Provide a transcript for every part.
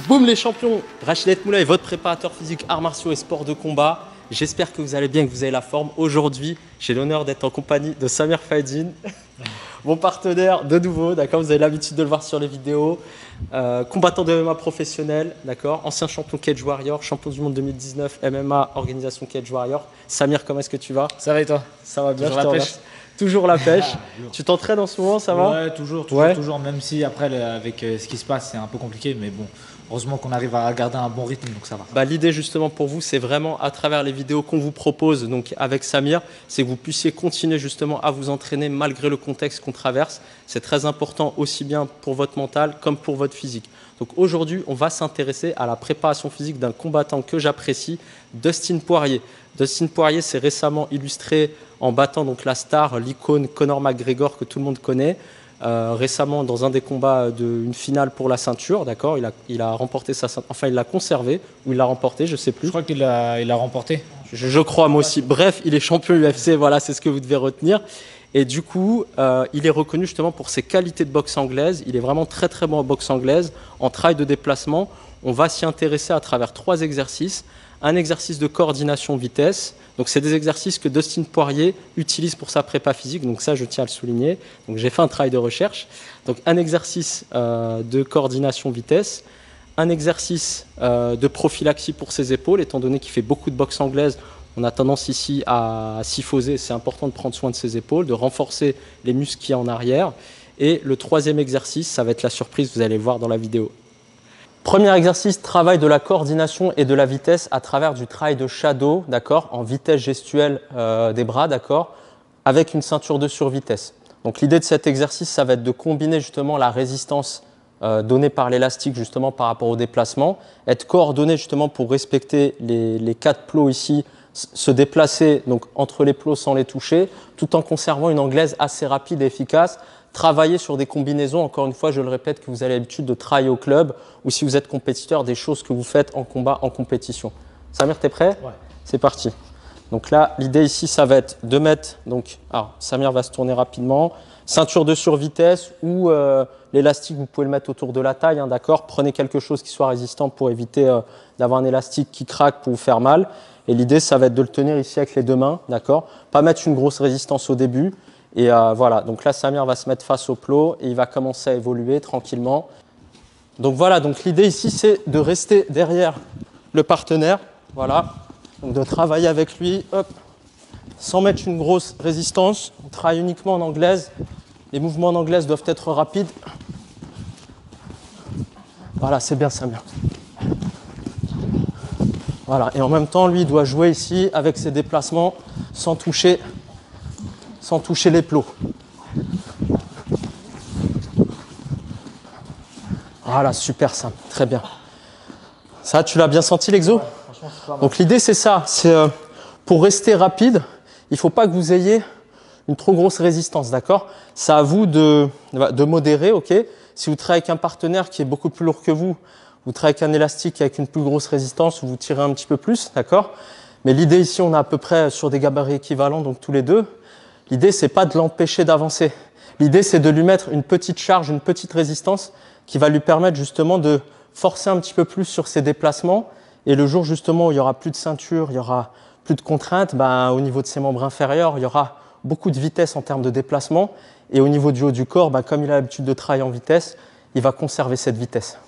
Boum les champions, Rachid Moulay, votre préparateur physique arts martiaux et sports de combat. J'espère que vous allez bien, que vous avez la forme. Aujourd'hui, j'ai l'honneur d'être en compagnie de Samir Faidine, mon partenaire de nouveau, d'accord. Vous avez l'habitude de le voir sur les vidéos. Combattant de MMA professionnel, d'accord. Ancien champion Cage Warrior, champion du monde 2019, MMA, organisation Cage Warrior. Samir, comment est-ce que tu vas? Ça va et toi? Ça va bien, toujours je te remercie. Toujours la pêche. Tu t'entraînes en ce moment, ça va? Ouais, toujours, même si après, avec ce qui se passe, c'est un peu compliqué, mais bon, heureusement qu'on arrive à garder un bon rythme, donc ça va. Bah, l'idée justement pour vous, c'est vraiment à travers les vidéos qu'on vous propose donc avec Samir, c'est que vous puissiez continuer justement à vous entraîner malgré le contexte qu'on traverse. C'est très important aussi bien pour votre mental comme pour votre physique. Donc aujourd'hui, on va s'intéresser à la préparation physique d'un combattant que j'apprécie, Dustin Poirier. Dustin Poirier s'est récemment illustré en battant donc la star, l'icône Conor McGregor que tout le monde connaît. Récemment dans un des combats d'une finale pour la ceinture, d'accord, il a remporté sa ceinture, enfin il l'a conservé ou il l'a remporté, je sais plus. Je crois qu'il l'a remporté. Je crois moi aussi. Bref, il est champion UFC, voilà, c'est ce que vous devez retenir. Et du coup, il est reconnu justement pour ses qualités de boxe anglaise. Il est vraiment très très bon en boxe anglaise, en travail de déplacement. On va s'y intéresser à travers 3 exercices. Un exercice de coordination vitesse. Donc c'est des exercices que Dustin Poirier utilise pour sa prépa physique. Donc ça, je tiens à le souligner. Donc j'ai fait un travail de recherche. Donc un exercice de coordination vitesse. Un exercice de prophylaxie pour ses épaules, étant donné qu'il fait beaucoup de boxe anglaise. On a tendance ici à syphoser, c'est important de prendre soin de ses épaules, de renforcer les muscles qui sont en arrière. Et le 3e exercice, ça va être la surprise, vous allez le voir dans la vidéo. Premier exercice, travail de la coordination et de la vitesse à travers du travail de shadow, d'accord, en vitesse gestuelle des bras, d'accord, avec une ceinture de survitesse. Donc l'idée de cet exercice, ça va être de combiner justement la résistance donnée par l'élastique justement par rapport au déplacement, être coordonné justement pour respecter les 4 plots ici, se déplacer donc entre les plots sans les toucher, tout en conservant une anglaise assez rapide et efficace. Travailler sur des combinaisons, encore une fois, je le répète, que vous avez l'habitude de travailler au club ou si vous êtes compétiteur, des choses que vous faites en combat, en compétition. Samir, t'es prêt? Ouais. C'est parti. Donc là, l'idée ici, ça va être de mettre, donc, alors Samir va se tourner rapidement, ceinture de survitesse ou l'élastique, vous pouvez le mettre autour de la taille, hein, d'accord? Prenez quelque chose qui soit résistant pour éviter d'avoir un élastique qui craque pour vous faire mal. Et l'idée, ça va être de le tenir ici avec les 2 mains, d'accord? Pas mettre une grosse résistance au début. Et voilà, donc là, Samir va se mettre face au plot et il va commencer à évoluer tranquillement. Donc voilà, donc l'idée ici, c'est de rester derrière le partenaire, voilà. Donc de travailler avec lui, hop, sans mettre une grosse résistance. On travaille uniquement en anglaise. Les mouvements en anglaise doivent être rapides. Voilà, c'est bien Samir. Voilà, et en même temps, lui, il doit jouer ici avec ses déplacements sans toucher les plots. Voilà, super simple, très bien. Ça, tu l'as bien senti l'exo? Ouais, donc l'idée, c'est ça. C'est pour rester rapide, il ne faut pas que vous ayez une trop grosse résistance, d'accord? C'est à vous de modérer, ok? Si vous travaillez avec un partenaire qui est beaucoup plus lourd que vous travaillez avec un élastique avec une plus grosse résistance, vous tirez un petit peu plus, d'accord? Mais l'idée ici, on est à peu près sur des gabarits équivalents, donc tous les deux. L'idée, c'est pas de l'empêcher d'avancer. L'idée, c'est de lui mettre une petite charge, une petite résistance qui va lui permettre justement de forcer un petit peu plus sur ses déplacements. Et le jour justement où il n'y aura plus de ceinture, il n'y aura plus de contraintes, au niveau de ses membres inférieurs, il y aura beaucoup de vitesse en termes de déplacement. Et au niveau du haut du corps, comme il a l'habitude de travailler en vitesse, il va conserver cette vitesse.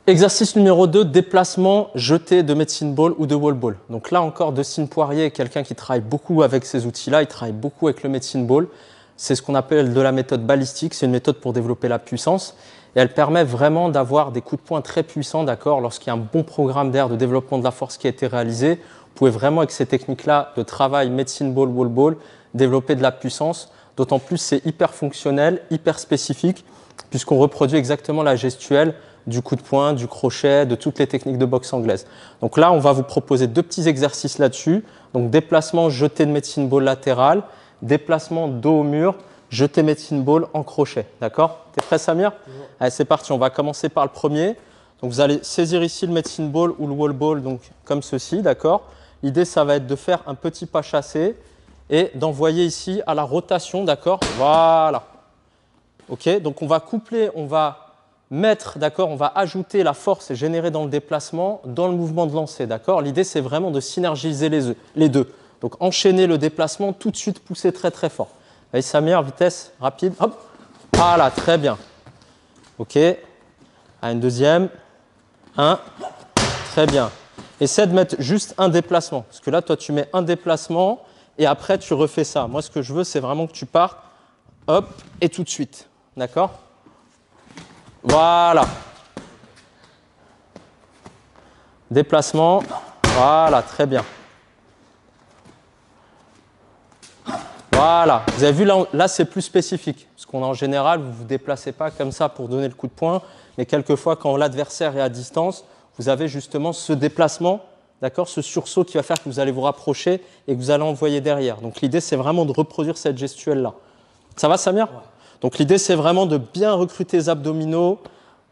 Exercice numéro 2, déplacement jeté de medicine ball ou de wall ball. Donc là encore, Dustin Poirier est quelqu'un qui travaille beaucoup avec ces outils-là, il travaille beaucoup avec le medicine ball. C'est ce qu'on appelle de la méthode balistique, c'est une méthode pour développer la puissance. Et elle permet vraiment d'avoir des coups de poing très puissants, d'accord, lorsqu'il y a un bon programme d'air de développement de la force qui a été réalisé. Vous pouvez vraiment, avec ces techniques-là de travail medicine ball, wall ball, développer de la puissance. D'autant plus, c'est hyper fonctionnel, hyper spécifique, puisqu'on reproduit exactement la gestuelle du coup de poing, du crochet, de toutes les techniques de boxe anglaise. Donc là, on va vous proposer 2 petits exercices là-dessus. Donc déplacement jeté de medicine ball latéral, déplacement dos au mur, jeté medicine ball en crochet. D'accord? T'es prêt Samir? Allez, c'est parti, on va commencer par le premier. Donc vous allez saisir ici le medicine ball ou le wall ball, donc comme ceci, d'accord? L'idée, ça va être de faire un petit pas chassé et d'envoyer ici à la rotation, d'accord? Voilà. Ok, donc on va coupler, on va mettre, d'accord, on va ajouter la force générée dans le déplacement dans le mouvement de lancer, d'accord. L'idée, c'est vraiment de synergiser les deux. Donc, enchaîner le déplacement, tout de suite pousser très très fort. Allez, Samir, vitesse rapide, hop, voilà, très bien. Ok, à une deuxième, très bien. Essaie de mettre juste un déplacement, parce que là, toi, tu mets un déplacement et après, tu refais ça. Moi, ce que je veux, c'est vraiment que tu pars, hop, et tout de suite, d'accord. Voilà. Déplacement. Voilà, très bien. Voilà. Vous avez vu, là c'est plus spécifique. Parce qu'en général, vous ne vous déplacez pas comme ça pour donner le coup de poing. Mais quelquefois, quand l'adversaire est à distance, vous avez justement ce déplacement, d'accord, ce sursaut qui va faire que vous allez vous rapprocher et que vous allez envoyer derrière. Donc l'idée, c'est vraiment de reproduire cette gestuelle-là. Ça va, Samir? Ouais. Donc l'idée, c'est vraiment de bien recruter les abdominaux,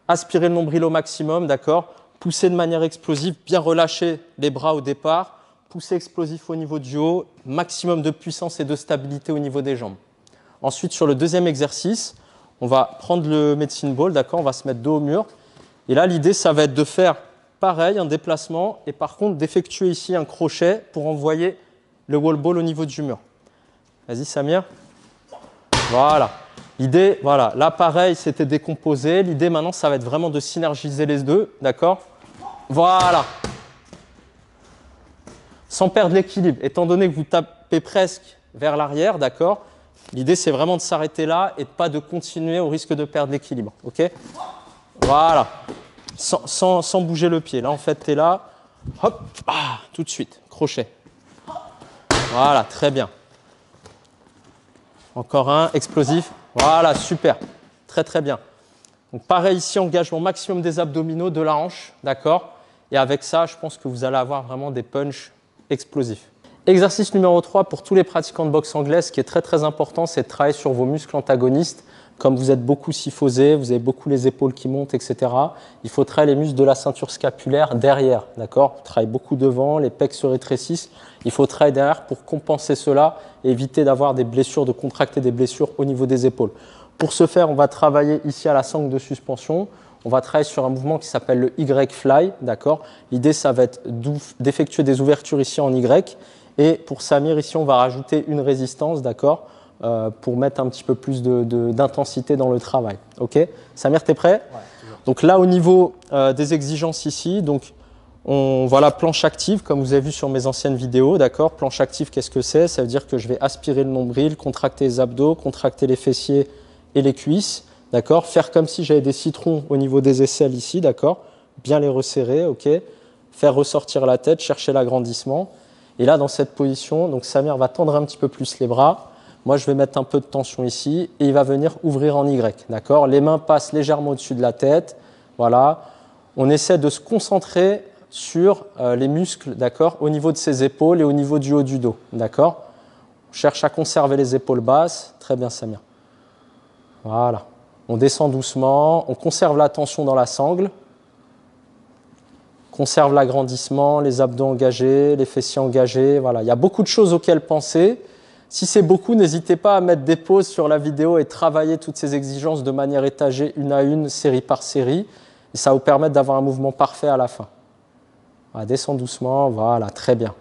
aspirer le nombril au maximum, d'accord, pousser de manière explosive, bien relâcher les bras au départ, pousser explosif au niveau du haut, maximum de puissance et de stabilité au niveau des jambes. Ensuite, sur le deuxième exercice, on va prendre le medicine ball, d'accord, on va se mettre dos au mur. Et là, l'idée, ça va être de faire pareil, un déplacement, et par contre, d'effectuer ici un crochet pour envoyer le wall ball au niveau du mur. Vas-y, Samir. Voilà. L'idée, voilà, là pareil, c'était décomposé. L'idée maintenant, ça va être vraiment de synergiser les deux, d'accord? Voilà. Sans perdre l'équilibre. Étant donné que vous tapez presque vers l'arrière, d'accord? L'idée, c'est vraiment de s'arrêter là et de pas de continuer au risque de perdre l'équilibre, ok? Voilà. Sans bouger le pied. Là, en fait, tu es là. Hop, tout de suite, crochet. Voilà, très bien. Encore un, explosif. Voilà, super. Très, très bien. Donc, pareil ici, engagement maximum des abdominaux, de la hanche, d'accord? Et avec ça, je pense que vous allez avoir vraiment des punchs explosifs. Exercice numéro 3 pour tous les pratiquants de boxe anglaise, ce qui est très, très important, c'est de travailler sur vos muscles antagonistes. Comme vous êtes beaucoup syphosé, vous avez beaucoup les épaules qui montent, etc. Il faut travailler les muscles de la ceinture scapulaire derrière, d'accord? Vous travaillez beaucoup devant, les pecs se rétrécissent. Il faut travailler derrière pour compenser cela et éviter d'avoir des blessures, de contracter des blessures au niveau des épaules. Pour ce faire, on va travailler ici à la sangle de suspension. On va travailler sur un mouvement qui s'appelle le Y-Fly, d'accord? L'idée, ça va être d'effectuer des ouvertures ici en Y. Et pour Samir, ici, on va rajouter une résistance, d'accord? Pour mettre un petit peu plus d'intensité dans le travail. Ok, Samir, tu es prêt? Ouais, toujours. Donc là, au niveau des exigences ici, donc on voit la planche active, comme vous avez vu sur mes anciennes vidéos. D'accord, planche active, qu'est-ce que c'est? Ça veut dire que je vais aspirer le nombril, contracter les abdos, contracter les fessiers et les cuisses. D'accord, faire comme si j'avais des citrons au niveau des aisselles ici. D'accord, bien les resserrer. Ok, faire ressortir la tête, chercher l'agrandissement. Et là, dans cette position, donc Samir va tendre un petit peu plus les bras. Moi, je vais mettre un peu de tension ici et il va venir ouvrir en Y. D'accord? Les mains passent légèrement au-dessus de la tête. Voilà. On essaie de se concentrer sur les muscles, d'accord, au niveau de ses épaules et au niveau du haut du dos. D'accord? On cherche à conserver les épaules basses. Très bien, Samir. Voilà. On descend doucement. On conserve la tension dans la sangle. Conserve l'agrandissement, les abdos engagés, les fessiers engagés. Voilà. Il y a beaucoup de choses auxquelles penser. Si c'est beaucoup, n'hésitez pas à mettre des pauses sur la vidéo et travailler toutes ces exigences de manière étagée, une à une, série par série. Et ça va vous permettre d'avoir un mouvement parfait à la fin. Voilà, descends doucement, voilà, très bien.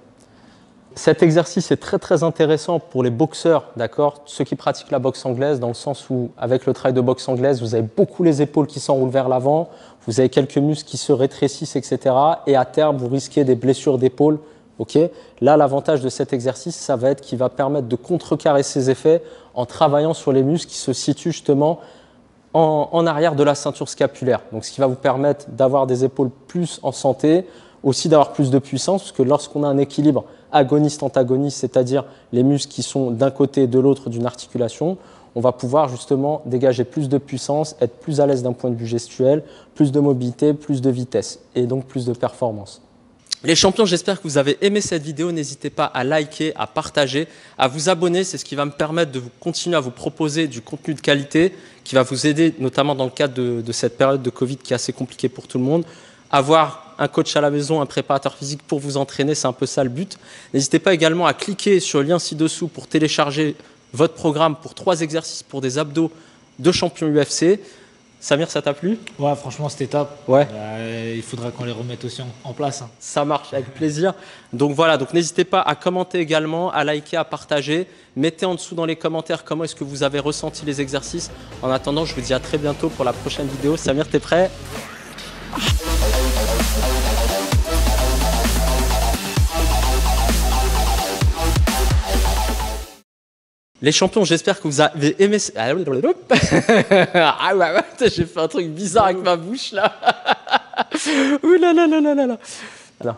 Cet exercice est très très intéressant pour les boxeurs, d'accord, ceux qui pratiquent la boxe anglaise, dans le sens où, avec le travail de boxe anglaise, vous avez beaucoup les épaules qui s'enroulent vers l'avant, vous avez quelques muscles qui se rétrécissent, etc. Et à terme, vous risquez des blessures d'épaule. Okay. Là, l'avantage de cet exercice, ça va être qu'il va permettre de contrecarrer ces effets en travaillant sur les muscles qui se situent justement en arrière de la ceinture scapulaire. Donc, ce qui va vous permettre d'avoir des épaules plus en santé, aussi d'avoir plus de puissance, parce que lorsqu'on a un équilibre agoniste-antagoniste, c'est-à-dire les muscles qui sont d'un côté et de l'autre d'une articulation, on va pouvoir justement dégager plus de puissance, être plus à l'aise d'un point de vue gestuel, plus de mobilité, plus de vitesse et donc plus de performance. Les champions, j'espère que vous avez aimé cette vidéo. N'hésitez pas à liker, à partager, à vous abonner. C'est ce qui va me permettre de continuer à vous proposer du contenu de qualité qui va vous aider, notamment dans le cadre de cette période de Covid qui est assez compliquée pour tout le monde. Avoir un coach à la maison, un préparateur physique pour vous entraîner, c'est un peu ça le but. N'hésitez pas également à cliquer sur le lien ci-dessous pour télécharger votre programme pour 3 exercices pour des abdos de champion UFC. Samir, ça t'a plu? Ouais, franchement, c'était top. Ouais. Il faudra qu'on les remette aussi en place. Hein. Ça marche, avec plaisir. Donc voilà, donc n'hésitez pas à commenter également, à liker, à partager. Mettez en dessous dans les commentaires comment est-ce que vous avez ressenti les exercices. En attendant, je vous dis à très bientôt pour la prochaine vidéo. Samir, t'es prêt? Les champions, j'espère que vous avez aimé... Ah ouais, j'ai fait un truc bizarre avec ma bouche là. Ouh là là là là là là. Alors.